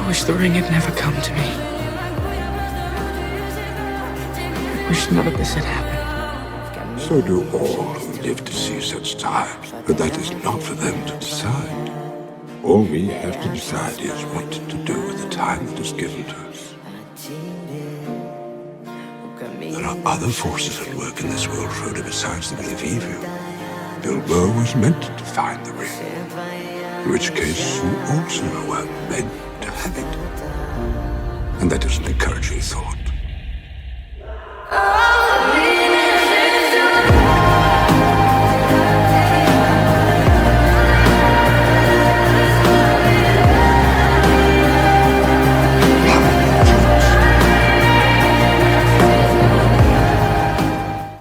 wish the ring had never come to me. I wish none of this had happened. So do all who live to see such times, but that is not for them to decide. All we have to decide is what to do with the time that is given to us. There are other forces at work in this world, Frodo, besides the will of evil. Bilbo was meant to find the ring, in which case you also were meant to have it. And that is an encouraging thought.